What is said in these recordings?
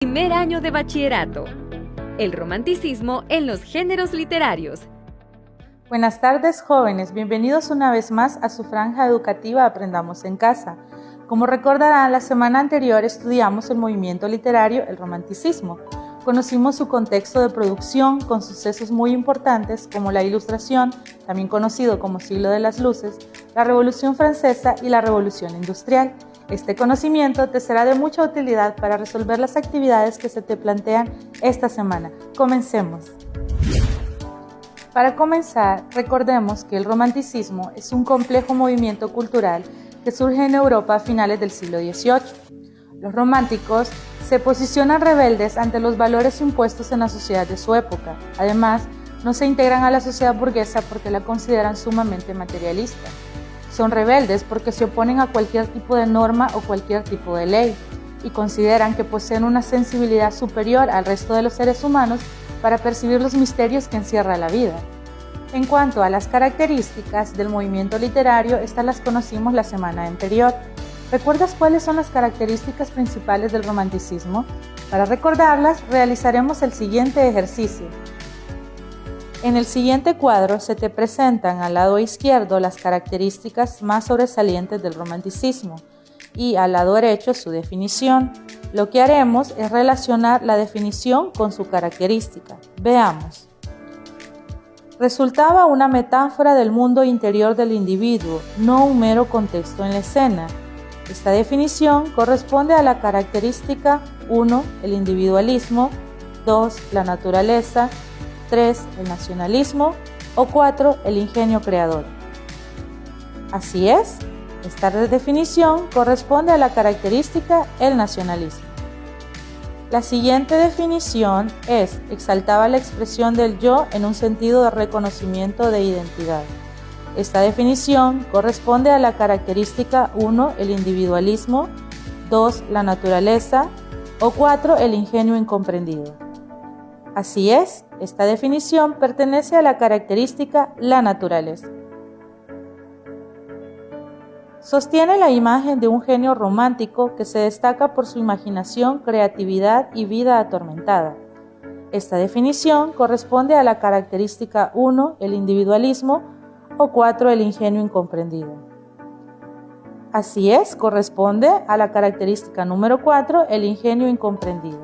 Primer año de bachillerato. El romanticismo en los géneros literarios. Buenas tardes, jóvenes. Bienvenidos una vez más a su franja educativa Aprendamos en Casa. Como recordarán, la semana anterior estudiamos el movimiento literario, el romanticismo. Conocimos su contexto de producción con sucesos muy importantes como la Ilustración, también conocido como Siglo de las Luces, la Revolución Francesa y la Revolución Industrial. Este conocimiento te será de mucha utilidad para resolver las actividades que se te plantean esta semana. Comencemos. Para comenzar, recordemos que el romanticismo es un complejo movimiento cultural que surge en Europa a finales del siglo XVIII. Los románticos se posicionan rebeldes ante los valores impuestos en la sociedad de su época. Además, no se integran a la sociedad burguesa porque la consideran sumamente materialista. Son rebeldes porque se oponen a cualquier tipo de norma o cualquier tipo de ley y consideran que poseen una sensibilidad superior al resto de los seres humanos para percibir los misterios que encierra la vida. En cuanto a las características del movimiento literario, estas las conocimos la semana anterior. ¿Recuerdas cuáles son las características principales del romanticismo? Para recordarlas, realizaremos el siguiente ejercicio. En el siguiente cuadro se te presentan al lado izquierdo las características más sobresalientes del romanticismo y al lado derecho su definición. Lo que haremos es relacionar la definición con su característica. Veamos. Resultaba una metáfora del mundo interior del individuo, no un mero contexto en la escena. Esta definición corresponde a la característica 1, el individualismo, 2, la naturaleza, 3, el nacionalismo o 4, el ingenio creador. Así es, esta definición corresponde a la característica el nacionalismo. La siguiente definición es: exaltaba la expresión del yo en un sentido de reconocimiento de identidad. Esta definición corresponde a la característica 1, el individualismo, 2, la naturaleza o 4, el ingenio incomprendido. Así es, esta definición pertenece a la característica la naturaleza. Sostiene la imagen de un genio romántico que se destaca por su imaginación, creatividad y vida atormentada. Esta definición corresponde a la característica 1, el individualismo, o 4, el ingenio incomprendido. Así es, corresponde a la característica número 4, el ingenio incomprendido.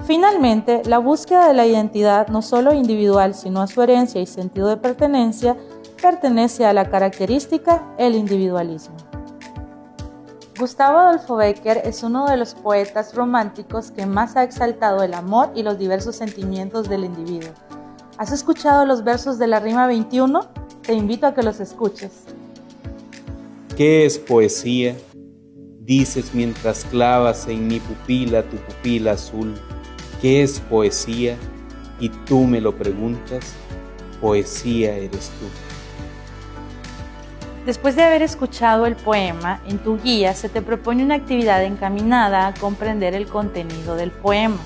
Finalmente, la búsqueda de la identidad no solo individual, sino a su herencia y sentido de pertenencia, pertenece a la característica el individualismo. Gustavo Adolfo Bécquer es uno de los poetas románticos que más ha exaltado el amor y los diversos sentimientos del individuo. ¿Has escuchado los versos de la rima 21? Te invito a que los escuches. ¿Qué es poesía? Dices mientras clavas en mi pupila tu pupila azul. ¿Qué es poesía? Y tú me lo preguntas, poesía eres tú. Después de haber escuchado el poema, en tu guía se te propone una actividad encaminada a comprender el contenido del poema.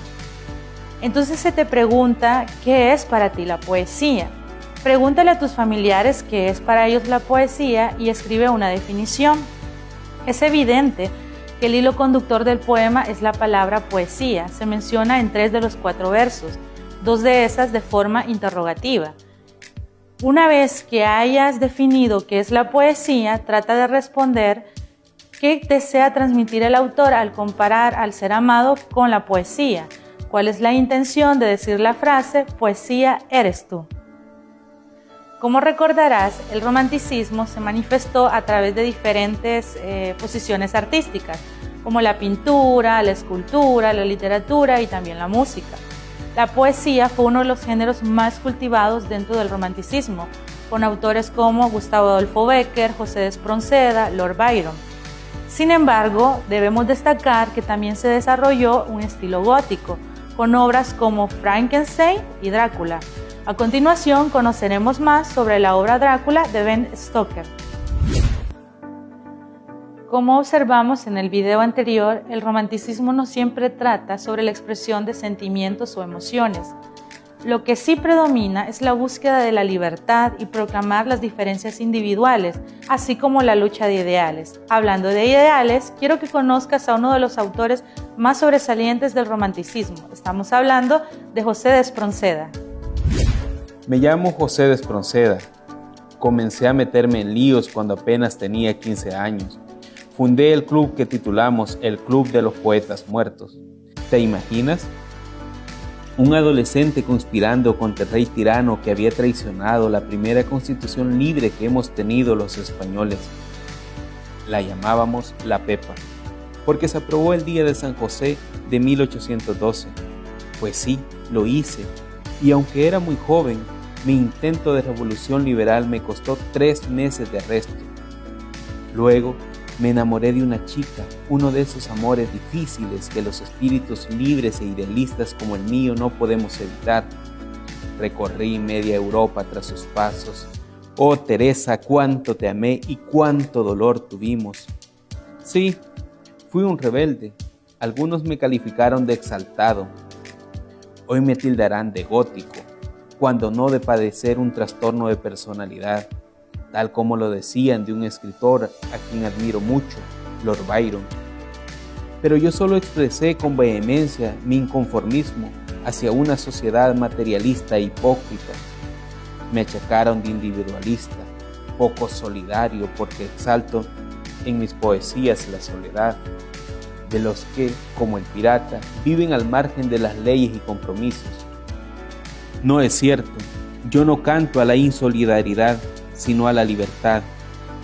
Entonces se te pregunta, ¿qué es para ti la poesía? Pregúntale a tus familiares qué es para ellos la poesía y escribe una definición. Es evidente que el hilo conductor del poema es la palabra poesía. Se menciona en 3 de los 4 versos, 2 de esas de forma interrogativa. Una vez que hayas definido qué es la poesía, trata de responder qué desea transmitir el autor al comparar al ser amado con la poesía. ¿Cuál es la intención de decir la frase poesía eres tú? Como recordarás, el romanticismo se manifestó a través de diferentes posiciones artísticas, como la pintura, la escultura, la literatura y también la música. La poesía fue uno de los géneros más cultivados dentro del romanticismo, con autores como Gustavo Adolfo Bécquer, José de Espronceda, Lord Byron. Sin embargo, debemos destacar que también se desarrolló un estilo gótico, con obras como Frankenstein y Drácula. A continuación, conoceremos más sobre la obra Drácula de Bram Stoker. Como observamos en el video anterior, el romanticismo no siempre trata sobre la expresión de sentimientos o emociones. Lo que sí predomina es la búsqueda de la libertad y proclamar las diferencias individuales, así como la lucha de ideales. Hablando de ideales, quiero que conozcas a uno de los autores más sobresalientes del romanticismo. Estamos hablando de José de Espronceda. Me llamo José de Espronceda. Comencé a meterme en líos cuando apenas tenía 15 años. Fundé el club que titulamos el Club de los Poetas Muertos. ¿Te imaginas? Un adolescente conspirando contra el rey tirano que había traicionado la primera constitución libre que hemos tenido los españoles. La llamábamos La Pepa, porque se aprobó el día de San José de 1812. Pues sí, lo hice, y aunque era muy joven, mi intento de revolución liberal me costó 3 meses de arresto. Luego, me enamoré de una chica, uno de esos amores difíciles que los espíritus libres e idealistas como el mío no podemos evitar. Recorrí media Europa tras sus pasos. Oh Teresa, cuánto te amé y cuánto dolor tuvimos. Sí, fui un rebelde. Algunos me calificaron de exaltado. Hoy me tildarán de gótico, cuando no de padecer un trastorno de personalidad, tal como lo decían de un escritor a quien admiro mucho, Lord Byron. Pero yo solo expresé con vehemencia mi inconformismo hacia una sociedad materialista e hipócrita. Me achacaron de individualista, poco solidario, porque exalto en mis poesías la soledad de los que, como el pirata, viven al margen de las leyes y compromisos. No es cierto, yo no canto a la insolidaridad, sino a la libertad,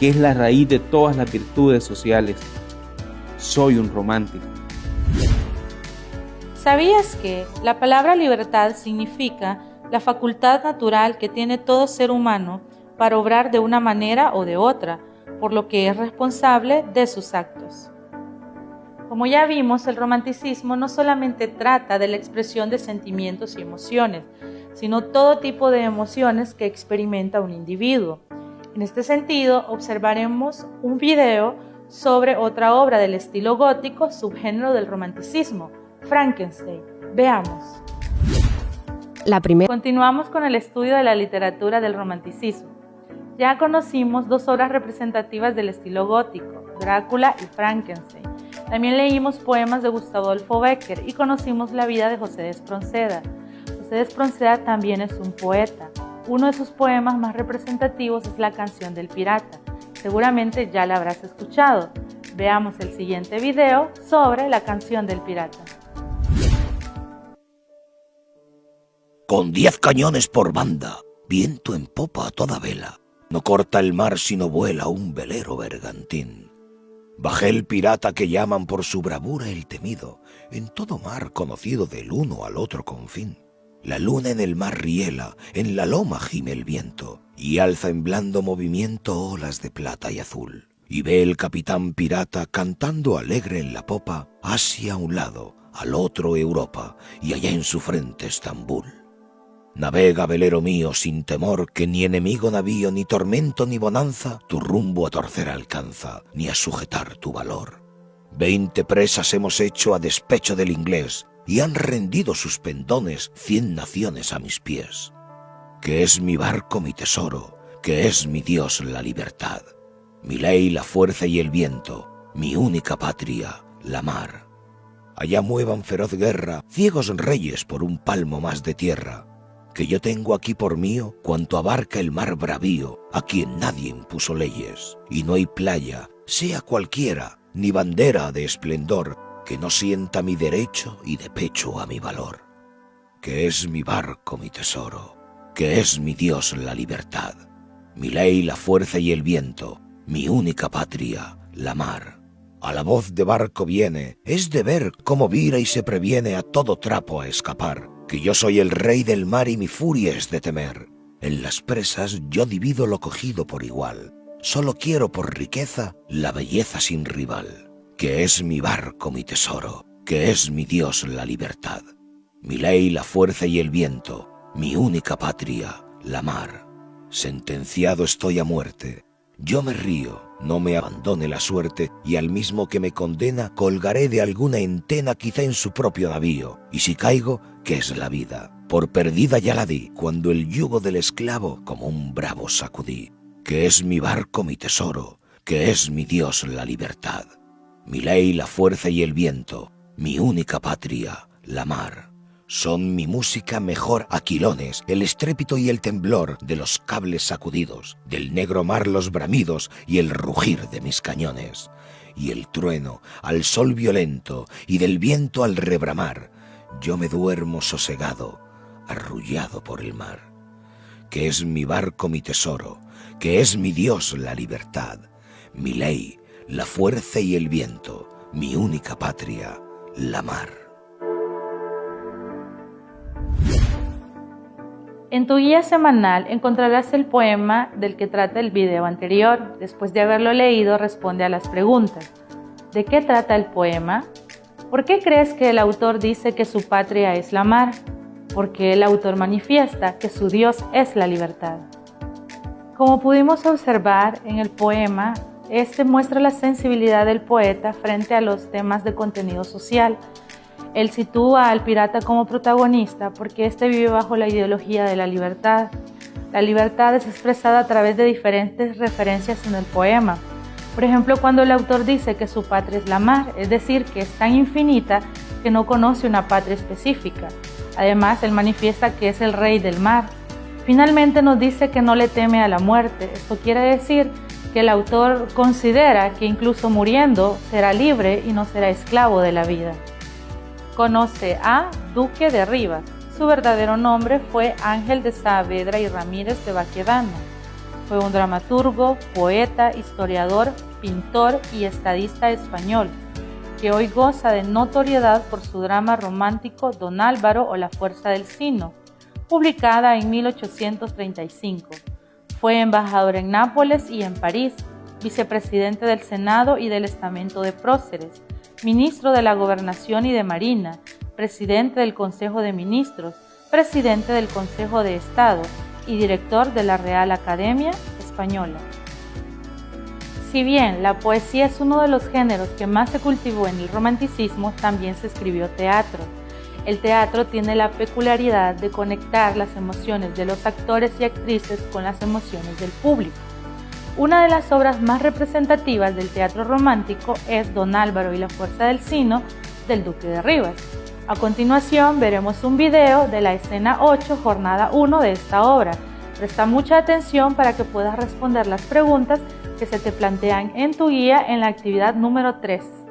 que es la raíz de todas las virtudes sociales. Soy un romántico. ¿Sabías que la palabra libertad significa la facultad natural que tiene todo ser humano para obrar de una manera o de otra, por lo que es responsable de sus actos? Como ya vimos, el romanticismo no solamente trata de la expresión de sentimientos y emociones, sino todo tipo de emociones que experimenta un individuo. En este sentido, observaremos un video sobre otra obra del estilo gótico, subgénero del romanticismo, Frankenstein. Veamos. Continuamos con el estudio de la literatura del romanticismo. Ya conocimos 2 obras representativas del estilo gótico, Drácula y Frankenstein. También leímos poemas de Gustavo Adolfo Bécquer y conocimos la vida de José de Espronceda. José de Espronceda también es un poeta. Uno de sus poemas más representativos es La canción del pirata. Seguramente ya la habrás escuchado. Veamos el siguiente video sobre La canción del pirata. Con 10 cañones por banda, viento en popa a toda vela, no corta el mar sino vuela un velero bergantín. Bajé el pirata que llaman por su bravura el temido, en todo mar conocido del uno al otro confín. La luna en el mar riela, en la loma gime el viento, y alza en blando movimiento olas de plata y azul. Y ve el capitán pirata cantando alegre en la popa, Asia a un lado, al otro Europa, y allá en su frente Estambul. Navega, velero mío, sin temor que ni enemigo navío, ni tormento ni bonanza, tu rumbo a torcer alcanza, ni a sujetar tu valor. 20 presas hemos hecho a despecho del inglés, y han rendido sus pendones 100 naciones a mis pies. Que es mi barco mi tesoro, que es mi Dios la libertad, mi ley la fuerza y el viento, mi única patria, la mar. Allá muevan feroz guerra ciegos reyes por un palmo más de tierra, que yo tengo aquí por mío cuanto abarca el mar bravío, a quien nadie impuso leyes, y no hay playa, sea cualquiera, ni bandera de esplendor, que no sienta mi derecho y de pecho a mi valor. Que es mi barco mi tesoro, que es mi Dios la libertad, mi ley la fuerza y el viento, mi única patria, la mar. A la voz de barco viene, es de ver cómo vira y se previene a todo trapo a escapar, que yo soy el rey del mar y mi furia es de temer. En las presas yo divido lo cogido por igual, solo quiero por riqueza la belleza sin rival. Que es mi barco mi tesoro, que es mi Dios la libertad, mi ley la fuerza y el viento, mi única patria, la mar. Sentenciado estoy a muerte, yo me río, no me abandone la suerte, y al mismo que me condena colgaré de alguna entena quizá en su propio navío, y si caigo, ¿qué es la vida? por perdida ya la di, cuando el yugo del esclavo como un bravo sacudí. Que es mi barco mi tesoro, que es mi Dios la libertad, mi ley la fuerza y el viento, mi única patria, la mar. Son mi música mejor aquilones, el estrépito y el temblor de los cables sacudidos, del negro mar los bramidos y el rugir de mis cañones, y el trueno al sol violento y del viento al rebramar. Yo me duermo sosegado, arrullado por el mar. Que es mi barco mi tesoro, que es mi Dios la libertad, mi ley, la fuerza y el viento, mi única patria, la mar. En tu guía semanal encontrarás el poema del que trata el video anterior. Después de haberlo leído, responde a las preguntas. ¿De qué trata el poema? ¿Por qué crees que el autor dice que su patria es la mar? ¿Por qué el autor manifiesta que su Dios es la libertad? Como pudimos observar en el poema, este muestra la sensibilidad del poeta frente a los temas de contenido social. Él sitúa al pirata como protagonista porque éste vive bajo la ideología de la libertad. La libertad es expresada a través de diferentes referencias en el poema. Por ejemplo, cuando el autor dice que su patria es la mar, es decir, que es tan infinita que no conoce una patria específica. Además, él manifiesta que es el rey del mar. Finalmente nos dice que no le teme a la muerte. Esto quiere decir que el autor considera que incluso muriendo será libre y no será esclavo de la vida. Conoce a Duque de Rivas. Su verdadero nombre fue Ángel de Saavedra y Ramírez de Baquedano. Fue un dramaturgo, poeta, historiador, pintor y estadista español, que hoy goza de notoriedad por su drama romántico Don Álvaro o La Fuerza del Sino, publicada en 1835. Fue embajador en Nápoles y en París, vicepresidente del Senado y del Estamento de Próceres, ministro de la Gobernación y de Marina, presidente del Consejo de Ministros, presidente del Consejo de Estado y director de la Real Academia Española. Si bien la poesía es uno de los géneros que más se cultivó en el romanticismo, también se escribió teatro. El teatro tiene la peculiaridad de conectar las emociones de los actores y actrices con las emociones del público. Una de las obras más representativas del teatro romántico es Don Álvaro y la Fuerza del Sino, del Duque de Rivas. A continuación veremos un video de la escena 8, jornada 1 de esta obra. Presta mucha atención para que puedas responder las preguntas que se te plantean en tu guía en la actividad número 3.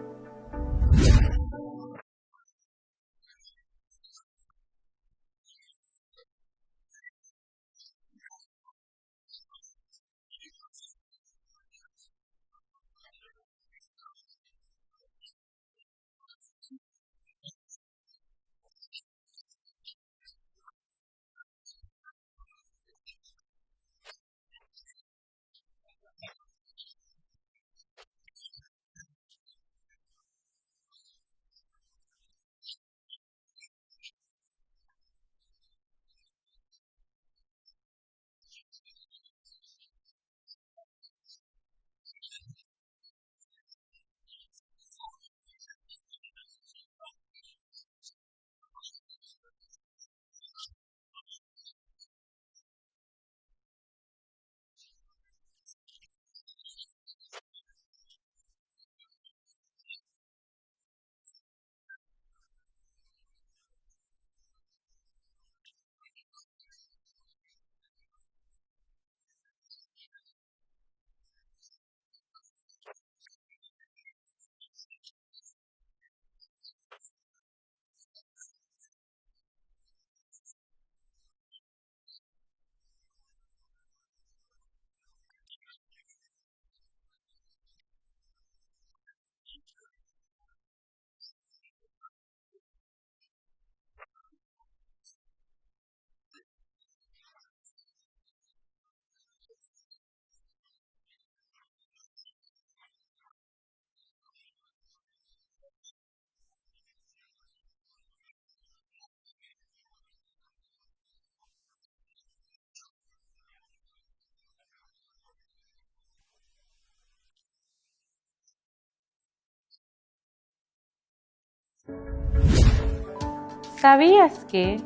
¿Sabías que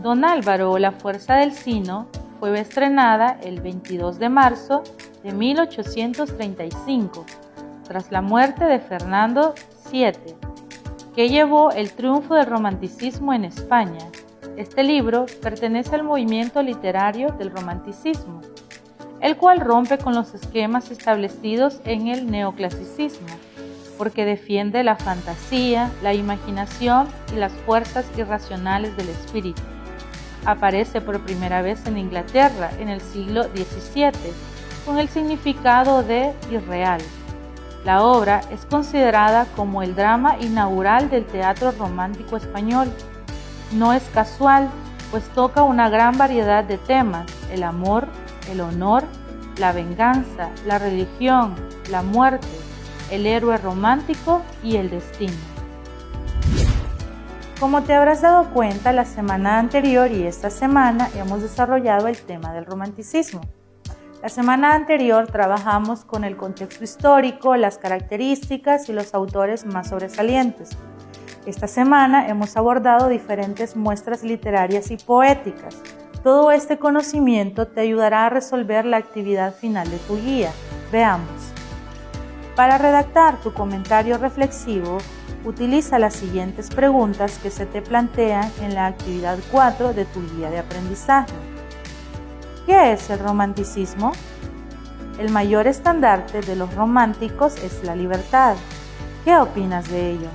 Don Álvaro o La fuerza del Sino fue estrenada el 22 de marzo de 1835, tras la muerte de Fernando VII, que llevó el triunfo del romanticismo en España. Este libro pertenece al movimiento literario del romanticismo, el cual rompe con los esquemas establecidos en el neoclasicismo, porque defiende la fantasía, la imaginación y las fuerzas irracionales del espíritu. Aparece por primera vez en Inglaterra en el siglo XVII, con el significado de irreal. La obra es considerada como el drama inaugural del teatro romántico español. No es casual, pues toca una gran variedad de temas: el amor, el honor, la venganza, la religión, la muerte, el héroe romántico y el destino. Como te habrás dado cuenta, la semana anterior y esta semana hemos desarrollado el tema del romanticismo. La semana anterior trabajamos con el contexto histórico, las características y los autores más sobresalientes. Esta semana hemos abordado diferentes muestras literarias y poéticas. Todo este conocimiento te ayudará a resolver la actividad final de tu guía. Veamos. Para redactar tu comentario reflexivo, utiliza las siguientes preguntas que se te plantean en la actividad 4 de tu guía de aprendizaje. ¿Qué es el romanticismo? El mayor estandarte de los románticos es la libertad. ¿Qué opinas de ello?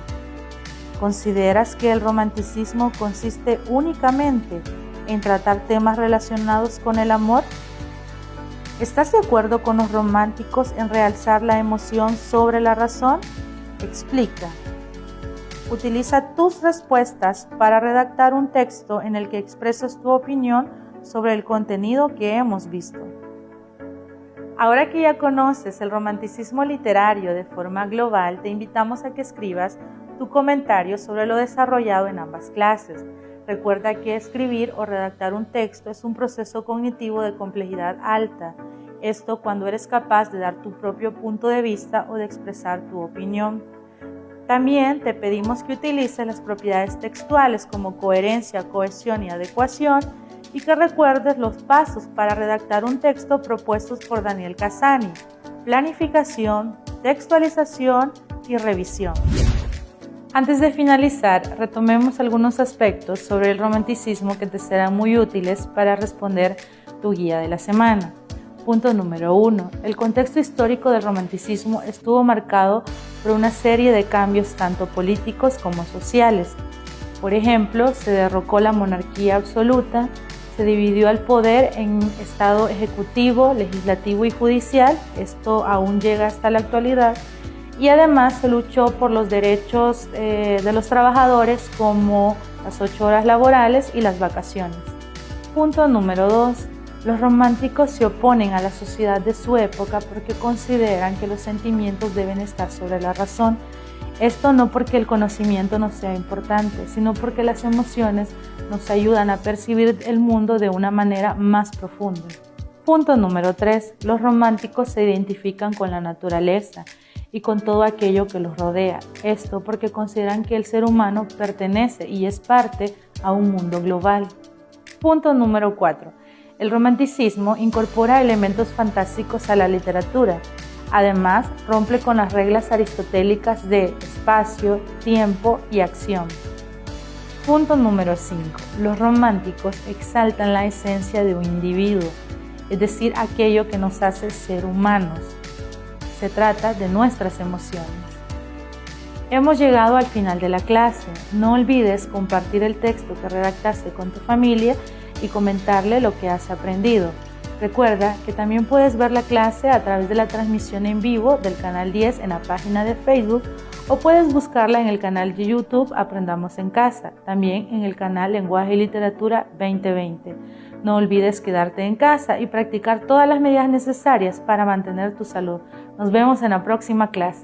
¿Consideras que el romanticismo consiste únicamente en tratar temas relacionados con el amor? ¿Estás de acuerdo con los románticos en realzar la emoción sobre la razón? Explica. Utiliza tus respuestas para redactar un texto en el que expresas tu opinión sobre el contenido que hemos visto. Ahora que ya conoces el romanticismo literario de forma global, te invitamos a que escribas tu comentario sobre lo desarrollado en ambas clases. Recuerda que escribir o redactar un texto es un proceso cognitivo de complejidad alta. Esto cuando eres capaz de dar tu propio punto de vista o de expresar tu opinión. También te pedimos que utilices las propiedades textuales como coherencia, cohesión y adecuación, y que recuerdes los pasos para redactar un texto propuestos por Daniel Casani: planificación, textualización y revisión. Antes de finalizar, retomemos algunos aspectos sobre el romanticismo que te serán muy útiles para responder tu guía de la semana. Punto número 1. El contexto histórico del romanticismo estuvo marcado por una serie de cambios tanto políticos como sociales. Por ejemplo, se derrocó la monarquía absoluta, se dividió el poder en estado ejecutivo, legislativo y judicial, esto aún llega hasta la actualidad, y además se luchó por los derechos de los trabajadores como las 8 horas laborales y las vacaciones. Punto número 2. Los románticos se oponen a la sociedad de su época porque consideran que los sentimientos deben estar sobre la razón. Esto no porque el conocimiento no sea importante, sino porque las emociones nos ayudan a percibir el mundo de una manera más profunda. Punto número 3. Los románticos se identifican con la naturaleza y con todo aquello que los rodea. Esto porque consideran que el ser humano pertenece y es parte a un mundo global. Punto número 4. El romanticismo incorpora elementos fantásticos a la literatura. Además, rompe con las reglas aristotélicas de espacio, tiempo y acción. Punto número 5. Los románticos exaltan la esencia de un individuo, es decir, aquello que nos hace ser humanos. Se trata de nuestras emociones. Hemos llegado al final de la clase. No olvides compartir el texto que redactaste con tu familia y comentarle lo que has aprendido. Recuerda que también puedes ver la clase a través de la transmisión en vivo del canal 10 en la página de Facebook, o puedes buscarla en el canal de YouTube Aprendamos en Casa, también en el canal Lenguaje y Literatura 2020. No olvides quedarte en casa y practicar todas las medidas necesarias para mantener tu salud. Nos vemos en la próxima clase.